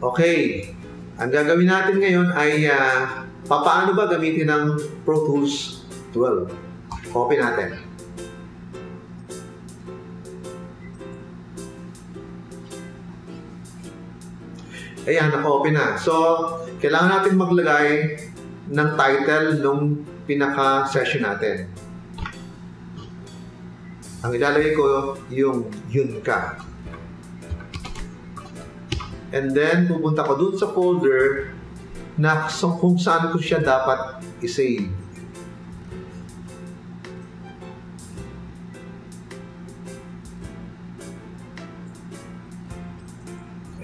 Okay. Ang gagawin natin ngayon ay paano ba gamitin ang ProTools 12. Open natin. Ayan, naka-open na. So, kailangan natin maglagay ng title nung pinaka-session natin. Ang ilalagay ko yung yun ka. And then, pupunta ko dun sa folder na kung saan ko siya dapat i-save.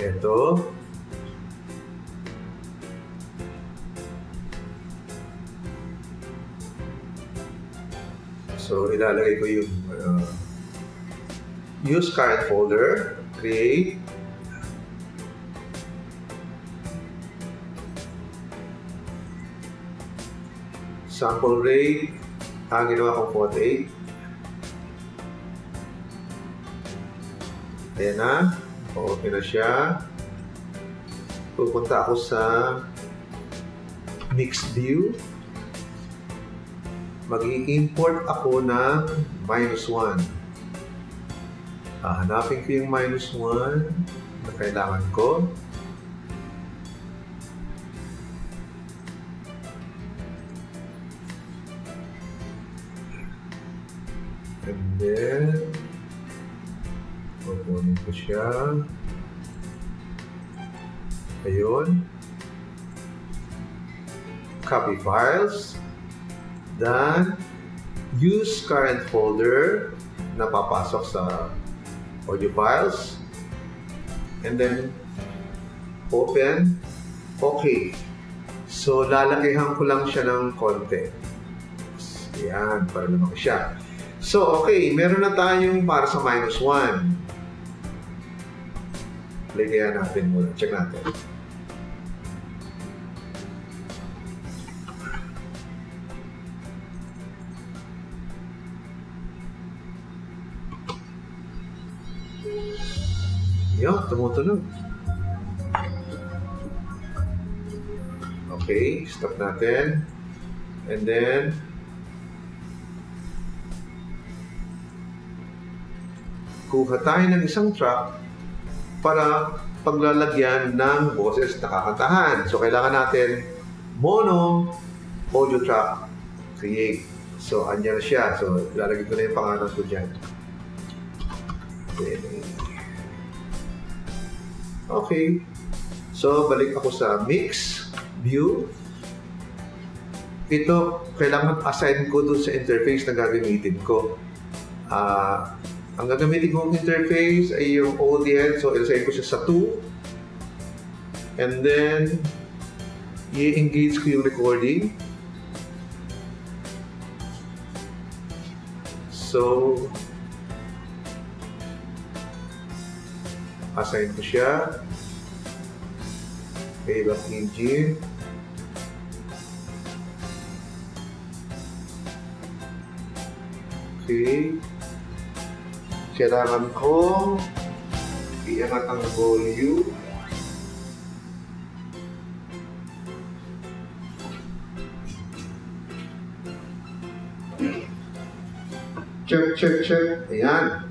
Ito. So, ilalagay ko yung use current folder, create, sample rate, ginawa kong 48. Ayan na, okay na siya. Pupunta ako sa mixed view. Mag-i-import ako ng -1. Hanapin ko yung -1 na kailangan ko. And then, pupunin ko siya. Ayun. Copy files. Then, use current folder na papasok sa audio files. And then, open. Okay. So, lalakihan ko lang siya ng konti. Ayan, para lumaki siya. So, okay. Meron na tayong para sa -1. Lagyan natin muna. Check natin. Yan, tumutunog. Okay, stop natin. And then, kuha tayo ng isang track para paglalagyan ng boses na kakantahan. So, kailangan natin mono audio track create. So, andyan na siya. So, lalagay ko na yung pangalan ko dyan. Vehnee. Okay. So, balik ako sa mix view. Ito, kailangan assign ko dun sa interface na gagamitin ko. Ang gagamitin kong interface ay yung audience. So, i-assign ko siya sa 2. And then, i-engage ko yung recording. So, assign ko siya. Playback engine. Okay. Kailangan ko iangat ang volume. Check, check, check. Ayan.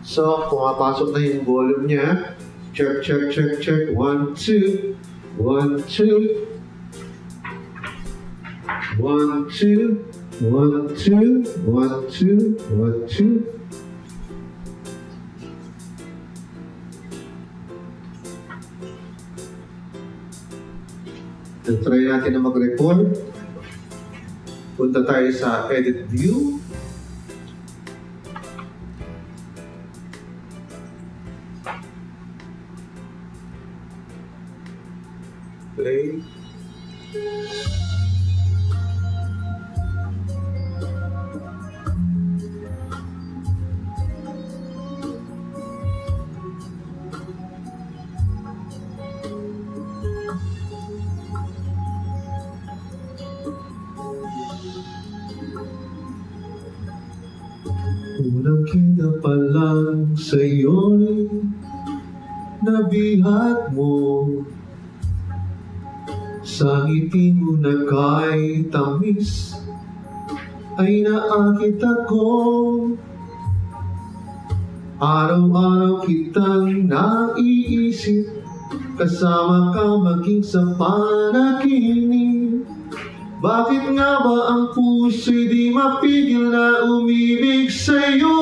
So, pumapasok na yung volume niya. Check, check, check, check. 1, 2. 1, 2. 1, 2. 1, 2. 1, 2. 1, 2. Try natin na mag-record. Punta tayo sa edit view. Play. Unang kita pa lang sa'yo'y nabihat mo Sa ngiti mo na kay tamis ay naakit ako. Araw-araw kitang naiisip, kasama ka maging sa panaginip. Bakit nga ba ang puso'y di mapigil na umibig sa'yo?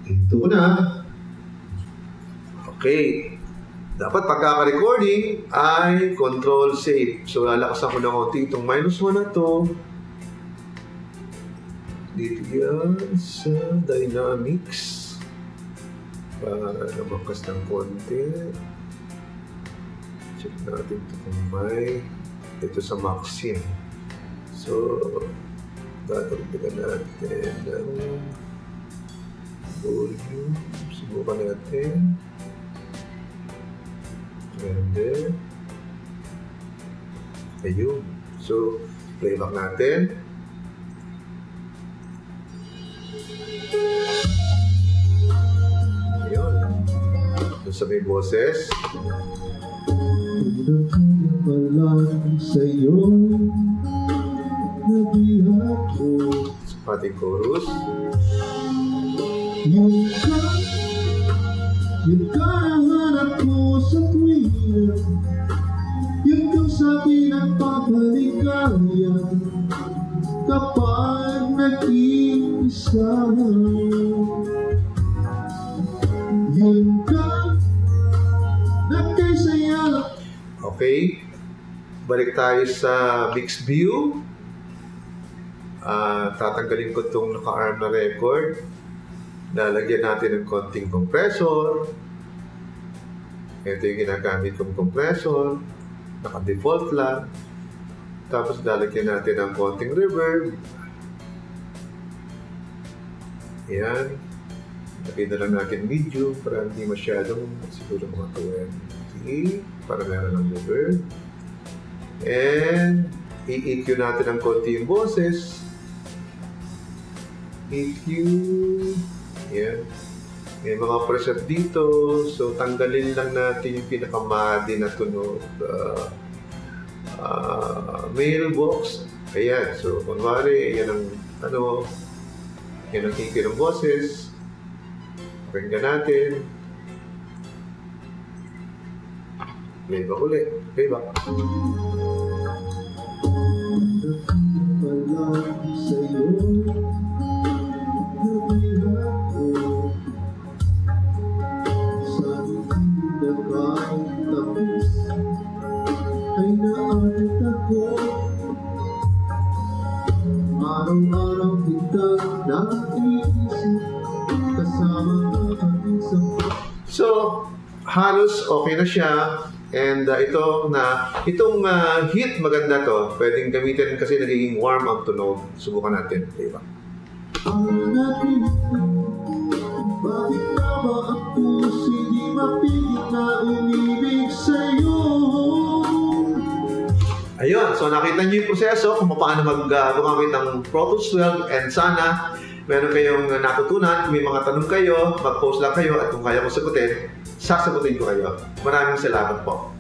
Ito na. Okay. Dapat pagkaka-recording ay control save. So lalakasan ko ng konti itong -1 na to. Dito yan sa dynamics. Para lumakas ng konti. Check natin ito kung may ito sa maxim. So dadagdagan natin ng volume. Subukan natin. And then ayun. So playback natin. Ayun. Doon sa may boses. Pinakailan sa'yo nabihat ko sa ating chorus. Yun ka nahanap ko sa tuwina. Yun kang sa'kin ang papaligaya kapag nag-iisa. Yun ka nagkaisaya. Okay, balik tayo sa mixed view. Tatanggalin ko itong naka-arm na record. Lalagyan natin ng konting compressor. Ito yung ginagamit kong compressor. Naka-default lang. Tapos lalagyan natin ng konting reverb. Ayan. Lagyan na lang natin medium para hindi masyadong siguro mga 20 para meron ng reverb. And i-EQ natin ng konti yung boses. EQ. Ayan. May mga preset dito. So, tanggalin lang natin yung pinakamadi na tunog. Mailbox. Ayan. So, kunwari, yan ang yan ang EQ ng boses. Pakinggan natin. Playback ulit. Playback. Araw-araw kita naiisip, kasama ka sa... So, halos okay na siya. And itong hit maganda to. Pwedeng gamitin kasi nagiging warm up tunog. Subukan natin. Diba? Bakit na ba ang puso di mapigil na umibig sa'yo? Ayun, so nakita niyo yung proseso kung paano gumamit ng ProTools 12 and sana meron kayong natutunan. Kung may mga tanong kayo, mag-post lang kayo at kung kaya ko sagutin, sasagutin ko kayo. Maraming salamat po.